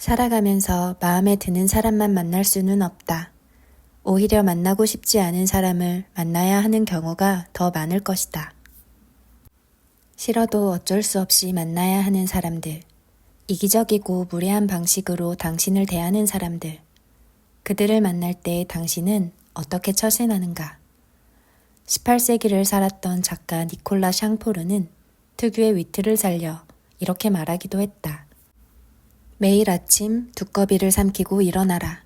살아가면서 마음에 드는 사람만 만날 수는 없다. 오히려 만나고 싶지 않은 사람을 만나야 하는 경우가 더 많을 것이다. 싫어도 어쩔 수 없이 만나야 하는 사람들, 이기적이고 무례한 방식으로 당신을 대하는 사람들, 그들을 만날 때 당신은 어떻게 처신하는가? 18세기를 살았던 작가 니콜라 샹포르는 특유의 위트를 살려 이렇게 말하기도 했다. 매일 아침 두꺼비를 삼키고 일어나라.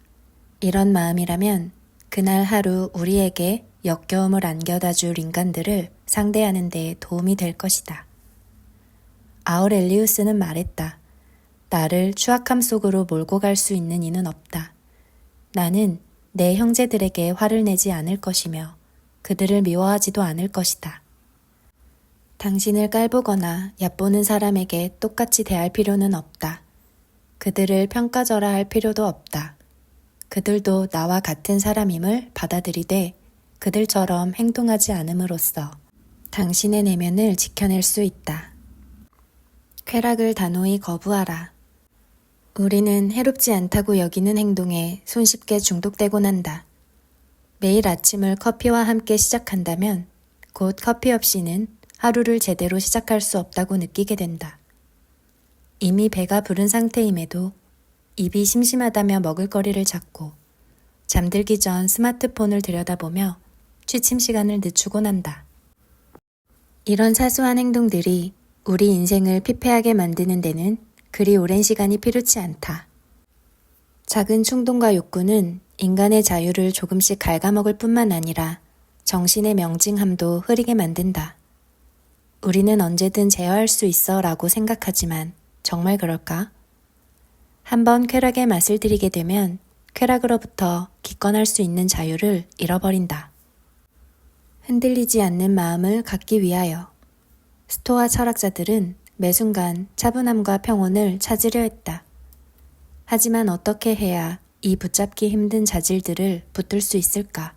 이런 마음이라면 그날 하루 우리에게 역겨움을 안겨다 줄 인간들을 상대하는 데 도움이 될 것이다. 아우렐리우스는 말했다. 나를 추악함 속으로 몰고 갈 수 있는 이는 없다. 나는 내 형제들에게 화를 내지 않을 것이며 그들을 미워하지도 않을 것이다. 당신을 깔보거나 얕보는 사람에게 똑같이 대할 필요는 없다. 그들을 평가절하 할 필요도 없다. 그들도 나와 같은 사람임을 받아들이되 그들처럼 행동하지 않음으로써 당신의 내면을 지켜낼 수 있다. 쾌락을 단호히 거부하라. 우리는 해롭지 않다고 여기는 행동에 손쉽게 중독되곤 한다. 매일 아침을 커피와 함께 시작한다면 곧 커피 없이는 하루를 제대로 시작할 수 없다고 느끼게 된다. 이미 배가 부른 상태임에도 입이 심심하다며 먹을거리를 찾고 잠들기 전 스마트폰을 들여다보며 취침 시간을 늦추곤 한다. 이런 사소한 행동들이 우리 인생을 피폐하게 만드는 데는 그리 오랜 시간이 필요치 않다. 작은 충동과 욕구는 인간의 자유를 조금씩 갉아먹을 뿐만 아니라 정신의 명징함도 흐리게 만든다. 우리는 언제든 제어할 수 있어 라고 생각하지만 정말 그럴까? 한번 쾌락의 맛을 들이게 되면 쾌락으로부터 기권할 수 있는 자유를 잃어버린다. 흔들리지 않는 마음을 갖기 위하여 스토아 철학자들은 매 순간 차분함과 평온을 찾으려 했다. 하지만 어떻게 해야 이 붙잡기 힘든 자질들을 붙들 수 있을까?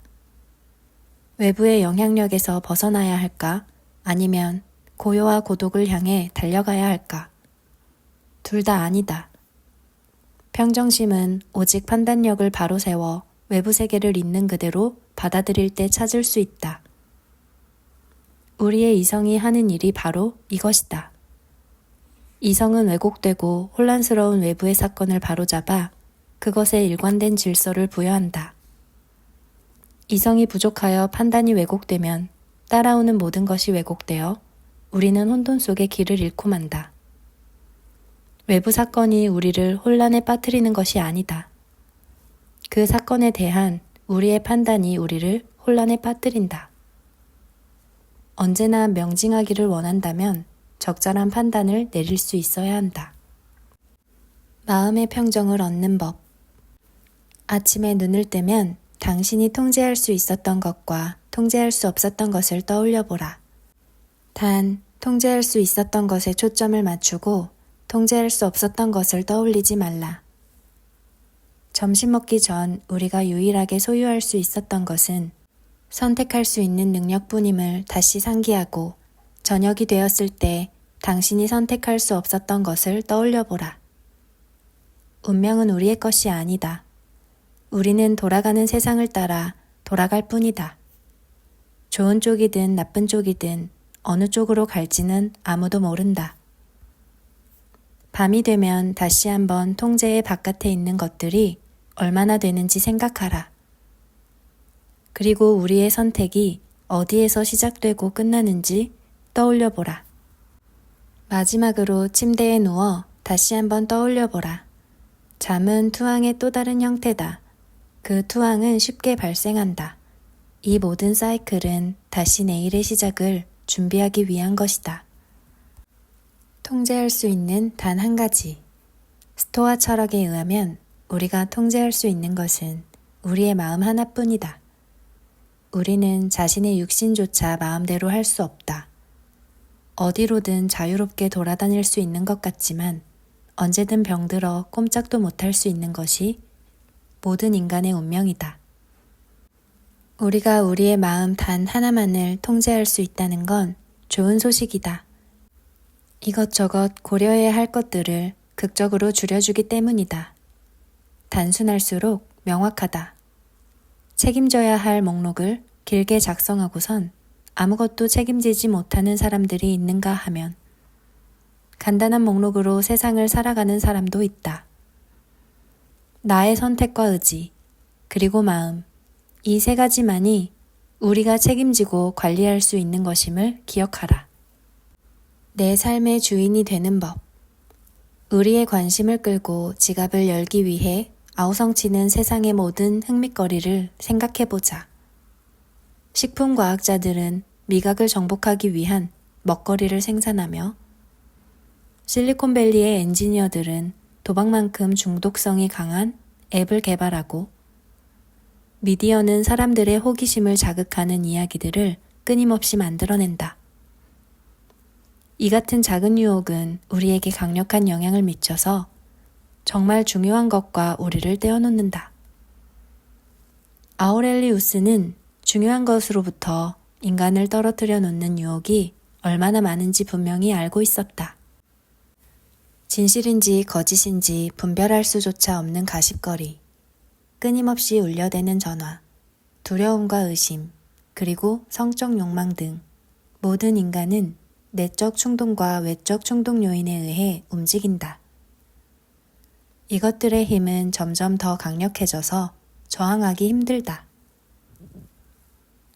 외부의 영향력에서 벗어나야 할까? 아니면 고요와 고독을 향해 달려가야 할까? 둘 다 아니다. 평정심은 오직 판단력을 바로 세워 외부 세계를 있는 그대로 받아들일 때 찾을 수 있다. 우리의 이성이 하는 일이 바로 이것이다. 이성은 왜곡되고 혼란스러운 외부의 사건을 바로잡아 그것에 일관된 질서를 부여한다. 이성이 부족하여 판단이 왜곡되면 따라오는 모든 것이 왜곡되어 우리는 혼돈 속의 길을 잃고 만다. 외부 사건이 우리를 혼란에 빠뜨리는 것이 아니다. 그 사건에 대한 우리의 판단이 우리를 혼란에 빠뜨린다. 언제나 명징하기를 원한다면 적절한 판단을 내릴 수 있어야 한다. 마음의 평정을 얻는 법. 아침에 눈을 뜨면 당신이 통제할 수 있었던 것과 통제할 수 없었던 것을 떠올려 보라. 단, 통제할 수 있었던 것에 초점을 맞추고 통제할 수 없었던 것을 떠올리지 말라. 점심 먹기 전 우리가 유일하게 소유할 수 있었던 것은 선택할 수 있는 능력뿐임을 다시 상기하고 저녁이 되었을 때 당신이 선택할 수 없었던 것을 떠올려 보라. 운명은 우리의 것이 아니다. 우리는 돌아가는 세상을 따라 돌아갈 뿐이다. 좋은 쪽이든 나쁜 쪽이든 어느 쪽으로 갈지는 아무도 모른다. 밤이 되면 다시 한번 통제의 바깥에 있는 것들이 얼마나 되는지 생각하라. 그리고 우리의 선택이 어디에서 시작되고 끝나는지 떠올려 보라. 마지막으로 침대에 누워 다시 한번 떠올려 보라. 잠은 투항의 또 다른 형태다. 그 투항은 쉽게 발생한다. 이 모든 사이클은 다시 내일의 시작을 준비하기 위한 것이다. 통제할 수 있는 단 한 가지. 스토아 철학에 의하면 우리가 통제할 수 있는 것은 우리의 마음 하나뿐이다. 우리는 자신의 육신조차 마음대로 할 수 없다. 어디로든 자유롭게 돌아다닐 수 있는 것 같지만 언제든 병들어 꼼짝도 못할 수 있는 것이 모든 인간의 운명이다. 우리가 우리의 마음 단 하나만을 통제할 수 있다는 건 좋은 소식이다. 이것저것 고려해야 할 것들을 극적으로 줄여주기 때문이다. 단순할수록 명확하다. 책임져야 할 목록을 길게 작성하고선 아무것도 책임지지 못하는 사람들이 있는가 하면 간단한 목록으로 세상을 살아가는 사람도 있다. 나의 선택과 의지, 그리고 마음, 이 세 가지만이 우리가 책임지고 관리할 수 있는 것임을 기억하라. 내 삶의 주인이 되는 법. 우리의 관심을 끌고 지갑을 열기 위해 아우성치는 세상의 모든 흥밋거리를 생각해보자. 식품과학자들은 미각을 정복하기 위한 먹거리를 생산하며 실리콘밸리의 엔지니어들은 도박만큼 중독성이 강한 앱을 개발하고 미디어는 사람들의 호기심을 자극하는 이야기들을 끊임없이 만들어낸다. 이 같은 작은 유혹은 우리에게 강력한 영향을 미쳐서 정말 중요한 것과 우리를 떼어놓는다. 아우렐리우스는 중요한 것으로부터 인간을 떨어뜨려 놓는 유혹이 얼마나 많은지 분명히 알고 있었다. 진실인지 거짓인지 분별할 수조차 없는 가십거리, 끊임없이 울려대는 전화, 두려움과 의심, 그리고 성적 욕망 등 모든 인간은 내적 충동과 외적 충동 요인에 의해 움직인다. 이것들의 힘은 점점 더 강력해져서 저항하기 힘들다.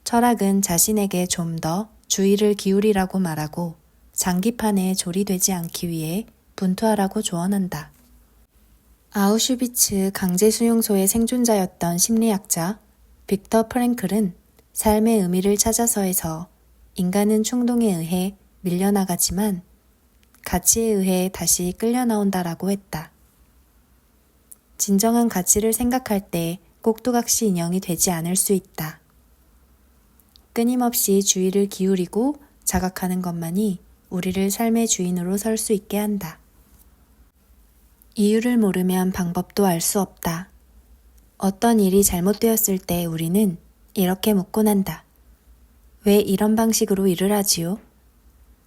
철학은 자신에게 좀 더 주의를 기울이라고 말하고 장기판에 조리되지 않기 위해 분투하라고 조언한다. 아우슈비츠 강제수용소의 생존자였던 심리학자 빅터 프랭클은 삶의 의미를 찾아서에서 인간은 충동에 의해 밀려나가지만 가치에 의해 다시 끌려나온다라고 했다. 진정한 가치를 생각할 때 꼭두각시 인형이 되지 않을 수 있다. 끊임없이 주의를 기울이고 자각하는 것만이 우리를 삶의 주인으로 설 수 있게 한다. 이유를 모르면 방법도 알 수 없다. 어떤 일이 잘못되었을 때 우리는 이렇게 묻곤 한다. 왜 이런 방식으로 일을 하지요?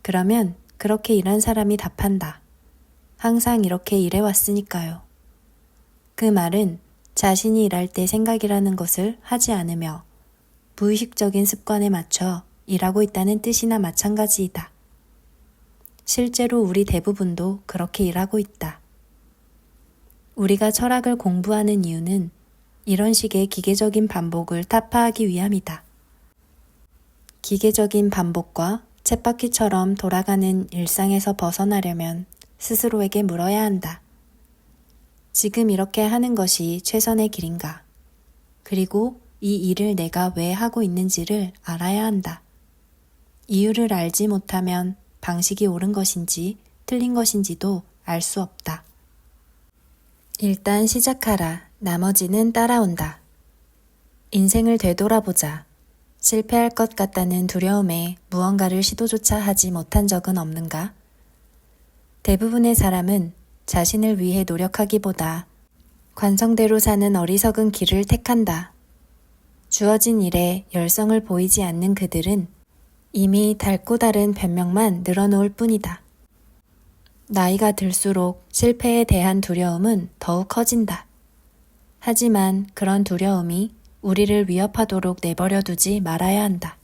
그러면 그렇게 일한 사람이 답한다. 항상 이렇게 일해왔으니까요. 그 말은 자신이 일할 때 생각이라는 것을 하지 않으며 무의식적인 습관에 맞춰 일하고 있다는 뜻이나 마찬가지이다. 실제로 우리 대부분도 그렇게 일하고 있다. 우리가 철학을 공부하는 이유는 이런 식의 기계적인 반복을 타파하기 위함이다. 기계적인 반복과 쳇바퀴처럼 돌아가는 일상에서 벗어나려면 스스로에게 물어야 한다. 지금 이렇게 하는 것이 최선의 길인가? 그리고 이 일을 내가 왜 하고 있는지를 알아야 한다. 이유를 알지 못하면 방식이 옳은 것인지 틀린 것인지도 알 수 없다. 일단 시작하라. 나머지는 따라온다. 인생을 되돌아보자. 실패할 것 같다는 두려움에 무언가를 시도조차 하지 못한 적은 없는가? 대부분의 사람은 자신을 위해 노력하기보다 관성대로 사는 어리석은 길을 택한다. 주어진 일에 열성을 보이지 않는 그들은 이미 닳고 다른 변명만 늘어놓을 뿐이다. 나이가 들수록 실패에 대한 두려움은 더욱 커진다. 하지만 그런 두려움이 우리를 위협하도록 내버려 두지 말아야 한다.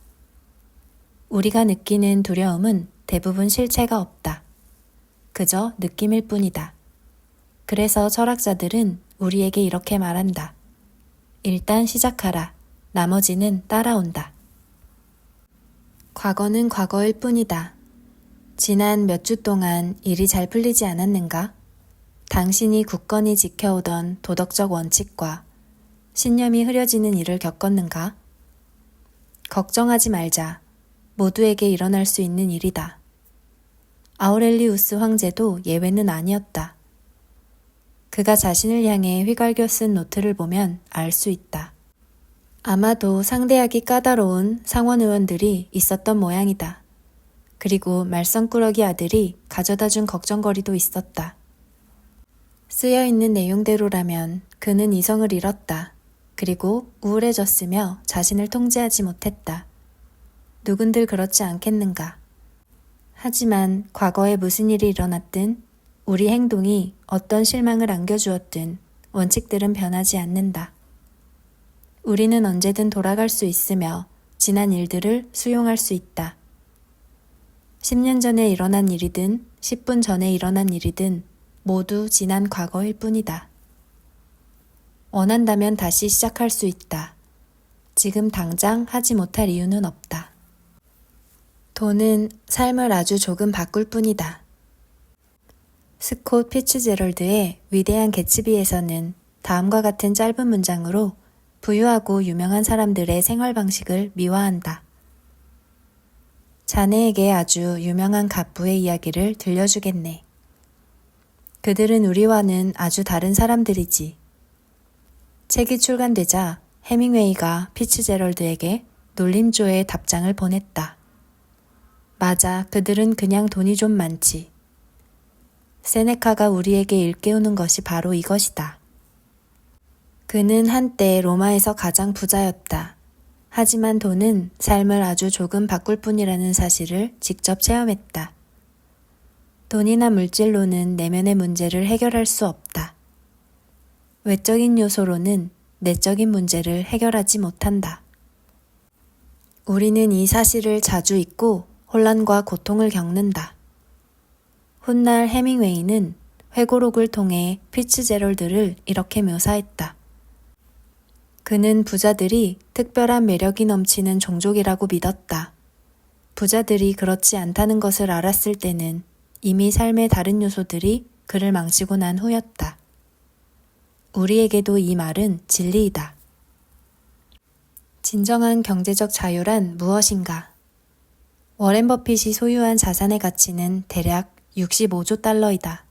우리가 느끼는 두려움은 대부분 실체가 없다. 그저 느낌일 뿐이다. 그래서 철학자들은 우리에게 이렇게 말한다. 일단 시작하라. 나머지는 따라온다. 과거는 과거일 뿐이다. 지난 몇 주 동안 일이 잘 풀리지 않았는가? 당신이 굳건히 지켜오던 도덕적 원칙과 신념이 흐려지는 일을 겪었는가? 걱정하지 말자. 모두에게 일어날 수 있는 일이다. 아우렐리우스 황제도 예외는 아니었다. 그가 자신을 향해 휘갈겨 쓴 노트를 보면 알 수 있다. 아마도 상대하기 까다로운 상원 의원들이 있었던 모양이다. 그리고 말썽꾸러기 아들이 가져다 준 걱정거리도 있었다. 쓰여있는 내용대로라면 그는 이성을 잃었다. 그리고 우울해졌으며 자신을 통제하지 못했다. 누군들 그렇지 않겠는가. 하지만 과거에 무슨 일이 일어났든 우리 행동이 어떤 실망을 안겨주었든 원칙들은 변하지 않는다. 우리는 언제든 돌아갈 수 있으며 지난 일들을 수용할 수 있다. 10년 전에 일어난 일이든 10분 전에 일어난 일이든 모두 지난 과거일 뿐이다. 원한다면 다시 시작할 수 있다. 지금 당장 하지 못할 이유는 없다. 돈은 삶을 아주 조금 바꿀 뿐이다. 스콧 피츠제럴드의 위대한 개츠비에서는 다음과 같은 짧은 문장으로 부유하고 유명한 사람들의 생활 방식을 미화한다. 자네에게 아주 유명한 갑부의 이야기를 들려주겠네. 그들은 우리와는 아주 다른 사람들이지. 책이 출간되자 해밍웨이가 피츠제럴드에게 놀림조의 답장을 보냈다. 맞아, 그들은 그냥 돈이 좀 많지. 세네카가 우리에게 일깨우는 것이 바로 이것이다. 그는 한때 로마에서 가장 부자였다. 하지만 돈은 삶을 아주 조금 바꿀 뿐이라는 사실을 직접 체험했다. 돈이나 물질로는 내면의 문제를 해결할 수 없다. 외적인 요소로는 내적인 문제를 해결하지 못한다. 우리는 이 사실을 자주 잊고 혼란과 고통을 겪는다. 훗날 해밍웨이는 회고록을 통해 피츠제럴드를 이렇게 묘사했다. 그는 부자들이 특별한 매력이 넘치는 종족이라고 믿었다. 부자들이 그렇지 않다는 것을 알았을 때는 이미 삶의 다른 요소들이 그를 망치고 난 후였다. 우리에게도 이 말은 진리이다. 진정한 경제적 자유란 무엇인가? 워렌 버핏이 소유한 자산의 가치는 대략 65조 달러이다.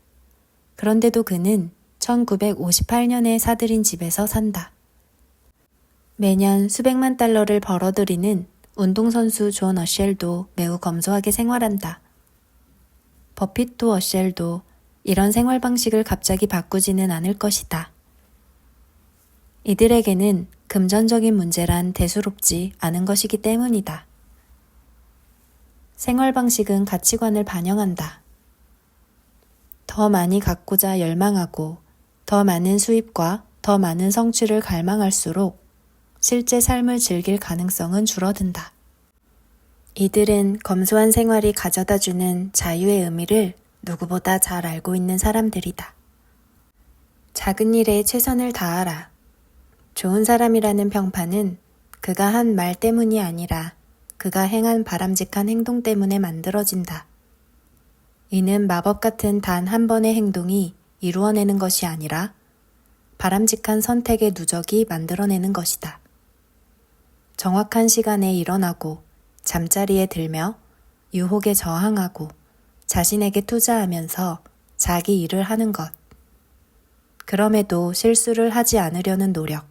그런데도 그는 1958년에 사들인 집에서 산다. 매년 수백만 달러를 벌어들이는 운동선수 존 어쉘도 매우 검소하게 생활한다. 버핏도 어쉘도 이런 생활 방식을 갑자기 바꾸지는 않을 것이다. 이들에게는 금전적인 문제란 대수롭지 않은 것이기 때문이다. 생활 방식은 가치관을 반영한다. 더 많이 갖고자 열망하고 더 많은 수입과 더 많은 성취를 갈망할수록 실제 삶을 즐길 가능성은 줄어든다. 이들은 검소한 생활이 가져다주는 자유의 의미를 누구보다 잘 알고 있는 사람들이다. 작은 일에 최선을 다하라. 좋은 사람이라는 평판은 그가 한 말 때문이 아니라 그가 행한 바람직한 행동 때문에 만들어진다. 이는 마법 같은 단 한 번의 행동이 이루어내는 것이 아니라 바람직한 선택의 누적이 만들어내는 것이다. 정확한 시간에 일어나고 잠자리에 들며 유혹에 저항하고 자신에게 투자하면서 자기 일을 하는 것. 그럼에도 실수를 하지 않으려는 노력.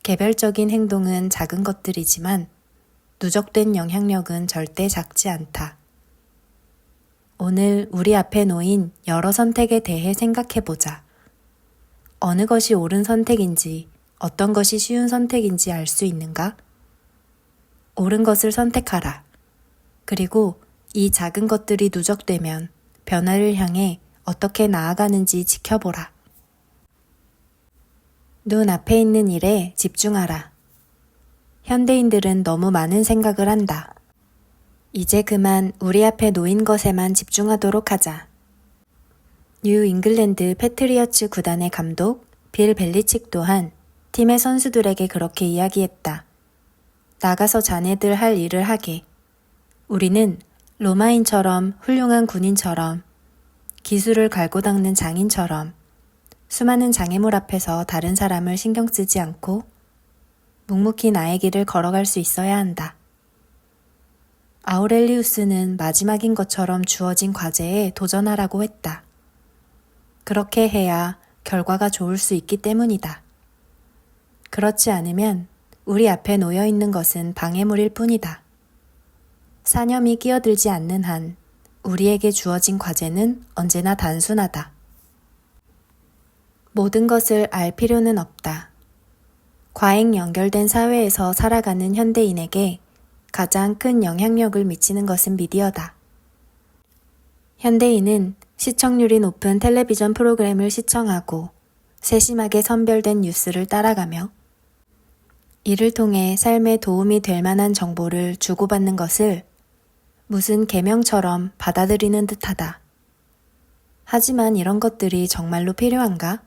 개별적인 행동은 작은 것들이지만 누적된 영향력은 절대 작지 않다. 오늘 우리 앞에 놓인 여러 선택에 대해 생각해보자. 어느 것이 옳은 선택인지, 어떤 것이 쉬운 선택인지 알 수 있는가? 옳은 것을 선택하라. 그리고 이 작은 것들이 누적되면 변화를 향해 어떻게 나아가는지 지켜보라. 눈 앞에 있는 일에 집중하라. 현대인들은 너무 많은 생각을 한다. 이제 그만 우리 앞에 놓인 것에만 집중하도록 하자. 뉴 잉글랜드 패트리어츠 구단의 감독 빌 벨리칙 또한 팀의 선수들에게 그렇게 이야기했다. 나가서 자네들 할 일을 하게. 우리는 로마인처럼 훌륭한 군인처럼 기술을 갈고 닦는 장인처럼 수많은 장애물 앞에서 다른 사람을 신경 쓰지 않고 묵묵히 나의 길을 걸어갈 수 있어야 한다. 아우렐리우스는 마지막인 것처럼 주어진 과제에 도전하라고 했다. 그렇게 해야 결과가 좋을 수 있기 때문이다. 그렇지 않으면 우리 앞에 놓여 있는 것은 방해물일 뿐이다. 사념이 끼어들지 않는 한 우리에게 주어진 과제는 언제나 단순하다. 모든 것을 알 필요는 없다. 과잉 연결된 사회에서 살아가는 현대인에게 가장 큰 영향력을 미치는 것은 미디어다. 현대인은 시청률이 높은 텔레비전 프로그램을 시청하고 세심하게 선별된 뉴스를 따라가며 이를 통해 삶에 도움이 될 만한 정보를 주고받는 것을 무슨 계명처럼 받아들이는 듯하다. 하지만 이런 것들이 정말로 필요한가?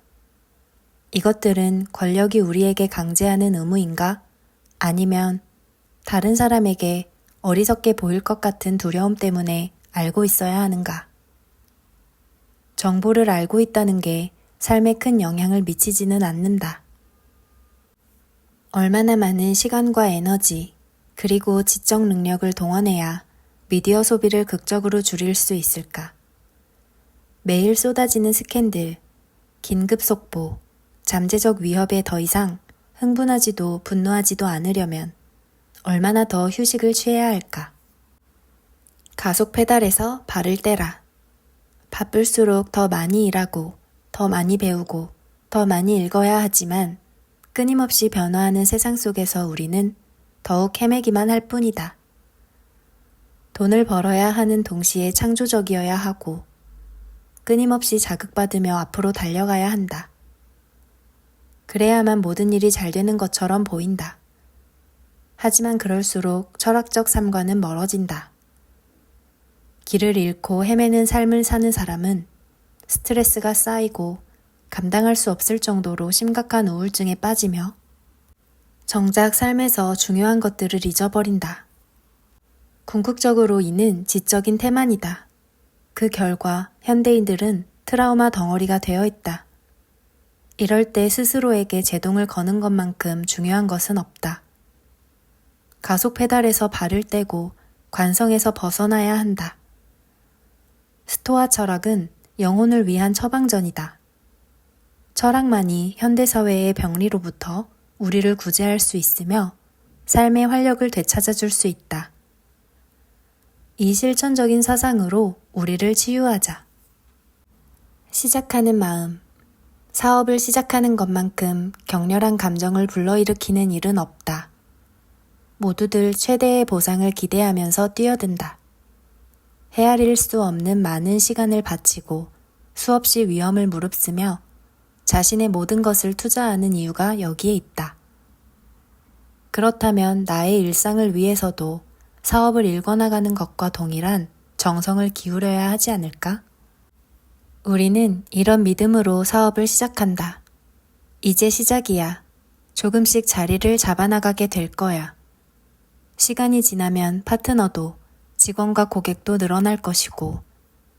이것들은 권력이 우리에게 강제하는 의무인가? 아니면 다른 사람에게 어리석게 보일 것 같은 두려움 때문에 알고 있어야 하는가? 정보를 알고 있다는 게 삶에 큰 영향을 미치지는 않는다. 얼마나 많은 시간과 에너지, 그리고 지적 능력을 동원해야 미디어 소비를 극적으로 줄일 수 있을까? 매일 쏟아지는 스캔들, 긴급 속보, 잠재적 위협에 더 이상 흥분하지도 분노하지도 않으려면 얼마나 더 휴식을 취해야 할까? 가속 페달에서 발을 떼라. 바쁠수록 더 많이 일하고, 더 많이 배우고, 더 많이 읽어야 하지만 끊임없이 변화하는 세상 속에서 우리는 더욱 헤매기만 할 뿐이다. 돈을 벌어야 하는 동시에 창조적이어야 하고, 끊임없이 자극받으며 앞으로 달려가야 한다. 그래야만 모든 일이 잘 되는 것처럼 보인다. 하지만 그럴수록 철학적 삶과는 멀어진다. 길을 잃고 헤매는 삶을 사는 사람은 스트레스가 쌓이고 감당할 수 없을 정도로 심각한 우울증에 빠지며 정작 삶에서 중요한 것들을 잊어버린다. 궁극적으로 이는 지적인 태만이다. 그 결과 현대인들은 트라우마 덩어리가 되어 있다. 이럴 때 스스로에게 제동을 거는 것만큼 중요한 것은 없다. 가속 페달에서 발을 떼고 관성에서 벗어나야 한다. 스토아 철학은 영혼을 위한 처방전이다. 철학만이 현대사회의 병리로부터 우리를 구제할 수 있으며 삶의 활력을 되찾아줄 수 있다. 이 실천적인 사상으로 우리를 치유하자. 시작하는 마음. 사업을 시작하는 것만큼 격렬한 감정을 불러일으키는 일은 없다. 모두들 최대의 보상을 기대하면서 뛰어든다. 헤아릴 수 없는 많은 시간을 바치고 수없이 위험을 무릅쓰며 자신의 모든 것을 투자하는 이유가 여기에 있다. 그렇다면 나의 일상을 위해서도 사업을 일궈나가는 것과 동일한 정성을 기울여야 하지 않을까? 우리는 이런 믿음으로 사업을 시작한다. 이제 시작이야. 조금씩 자리를 잡아나가게 될 거야. 시간이 지나면 파트너도 직원과 고객도 늘어날 것이고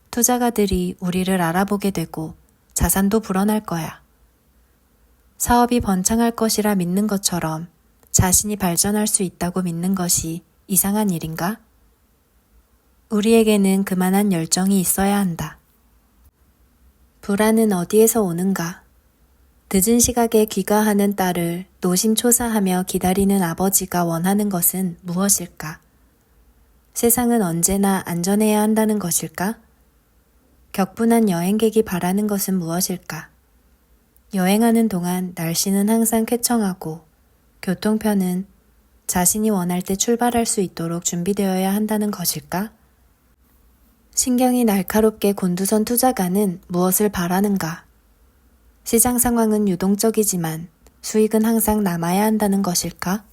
투자가들이 우리를 알아보게 되고 자산도 불어날 거야. 사업이 번창할 것이라 믿는 것처럼 자신이 발전할 수 있다고 믿는 것이 이상한 일인가? 우리에게는 그만한 열정이 있어야 한다. 불안은 어디에서 오는가? 늦은 시각에 귀가하는 딸을 노심초사하며 기다리는 아버지가 원하는 것은 무엇일까? 세상은 언제나 안전해야 한다는 것일까? 격분한 여행객이 바라는 것은 무엇일까? 여행하는 동안 날씨는 항상 쾌청하고 교통편은 자신이 원할 때 출발할 수 있도록 준비되어야 한다는 것일까? 신경이 날카롭게 곤두선 투자가는 무엇을 바라는가? 시장 상황은 유동적이지만 수익은 항상 남아야 한다는 것일까?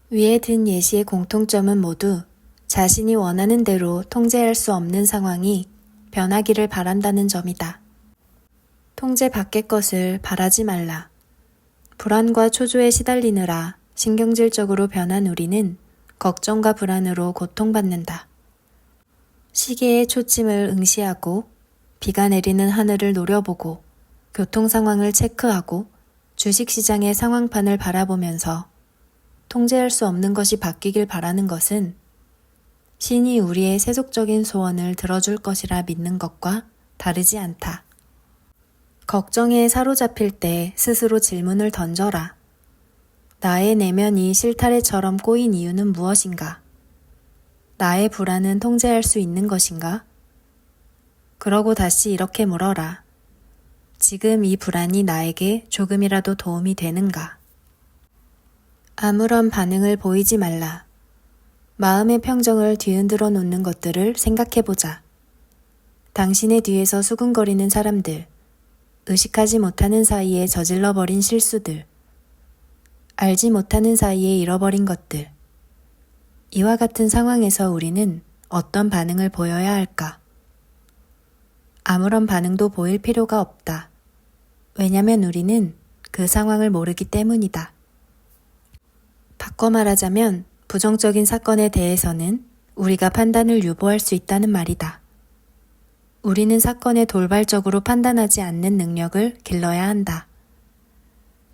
위에 든 예시의 공통점은 모두 자신이 원하는 대로 통제할 수 없는 상황이 변하기를 바란다는 점이다. 통제 밖의 것을 바라지 말라. 불안과 초조에 시달리느라 신경질적으로 변한 우리는 걱정과 불안으로 고통받는다. 시계의 초침을 응시하고 비가 내리는 하늘을 노려보고 교통 상황을 체크하고 주식시장의 상황판을 바라보면서 통제할 수 없는 것이 바뀌길 바라는 것은 신이 우리의 세속적인 소원을 들어줄 것이라 믿는 것과 다르지 않다. 걱정에 사로잡힐 때 스스로 질문을 던져라. 나의 내면이 실타래처럼 꼬인 이유는 무엇인가? 나의 불안은 통제할 수 있는 것인가? 그러고 다시 이렇게 물어라. 지금 이 불안이 나에게 조금이라도 도움이 되는가? 아무런 반응을 보이지 말라. 마음의 평정을 뒤흔들어 놓는 것들을 생각해보자. 당신의 뒤에서 수군거리는 사람들, 의식하지 못하는 사이에 저질러버린 실수들, 알지 못하는 사이에 잃어버린 것들. 이와 같은 상황에서 우리는 어떤 반응을 보여야 할까? 아무런 반응도 보일 필요가 없다. 왜냐면 우리는 그 상황을 모르기 때문이다. 바꿔 말하자면 부정적인 사건에 대해서는 우리가 판단을 유보할 수 있다는 말이다. 우리는 사건에 돌발적으로 판단하지 않는 능력을 길러야 한다.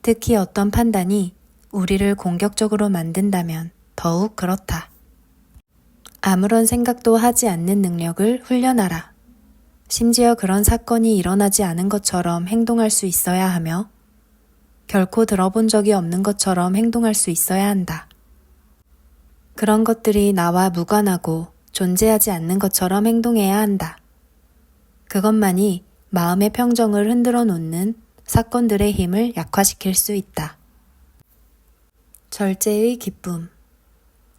특히 어떤 판단이 우리를 공격적으로 만든다면 더욱 그렇다. 아무런 생각도 하지 않는 능력을 훈련하라. 심지어 그런 사건이 일어나지 않은 것처럼 행동할 수 있어야 하며 결코 들어본 적이 없는 것처럼 행동할 수 있어야 한다. 그런 것들이 나와 무관하고 존재하지 않는 것처럼 행동해야 한다. 그것만이 마음의 평정을 흔들어 놓는 사건들의 힘을 약화시킬 수 있다. 절제의 기쁨.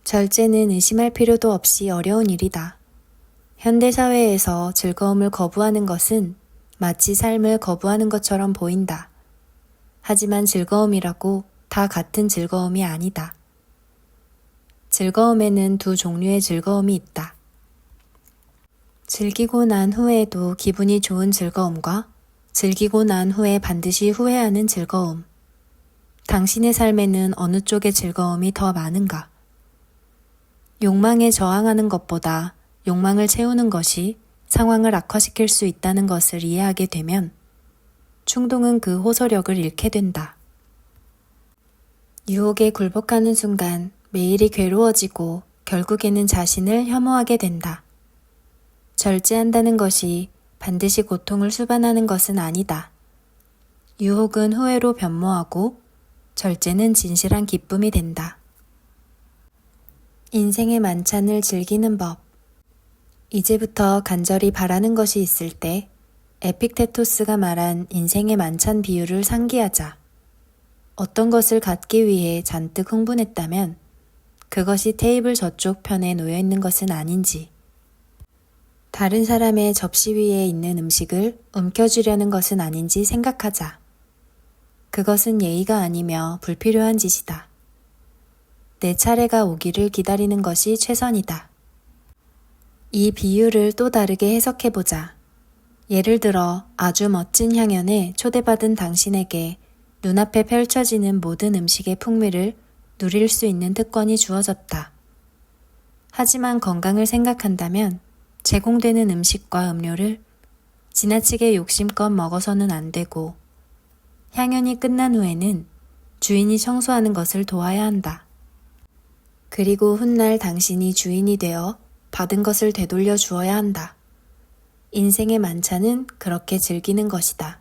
절제는 의심할 필요도 없이 어려운 일이다. 현대사회에서 즐거움을 거부하는 것은 마치 삶을 거부하는 것처럼 보인다. 하지만 즐거움이라고 다 같은 즐거움이 아니다. 즐거움에는 두 종류의 즐거움이 있다. 즐기고 난 후에도 기분이 좋은 즐거움과 즐기고 난 후에 반드시 후회하는 즐거움. 당신의 삶에는 어느 쪽의 즐거움이 더 많은가? 욕망에 저항하는 것보다 욕망을 채우는 것이 상황을 악화시킬 수 있다는 것을 이해하게 되면 충동은 그 호소력을 잃게 된다. 유혹에 굴복하는 순간 매일이 괴로워지고 결국에는 자신을 혐오하게 된다. 절제한다는 것이 반드시 고통을 수반하는 것은 아니다. 유혹은 후회로 변모하고 절제는 진실한 기쁨이 된다. 인생의 만찬을 즐기는 법. 이제부터 간절히 바라는 것이 있을 때 에픽테토스가 말한 인생의 만찬 비유를 상기하자. 어떤 것을 갖기 위해 잔뜩 흥분했다면 그것이 테이블 저쪽 편에 놓여 있는 것은 아닌지, 다른 사람의 접시 위에 있는 음식을 움켜쥐려는 것은 아닌지 생각하자. 그것은 예의가 아니며 불필요한 짓이다. 내 차례가 오기를 기다리는 것이 최선이다. 이 비유를 또 다르게 해석해보자. 예를 들어 아주 멋진 향연에 초대받은 당신에게 눈앞에 펼쳐지는 모든 음식의 풍미를 누릴 수 있는 특권이 주어졌다. 하지만 건강을 생각한다면 제공되는 음식과 음료를 지나치게 욕심껏 먹어서는 안 되고 향연이 끝난 후에는 주인이 청소하는 것을 도와야 한다. 그리고 훗날 당신이 주인이 되어 받은 것을 되돌려 주어야 한다. 인생의 만찬은 그렇게 즐기는 것이다.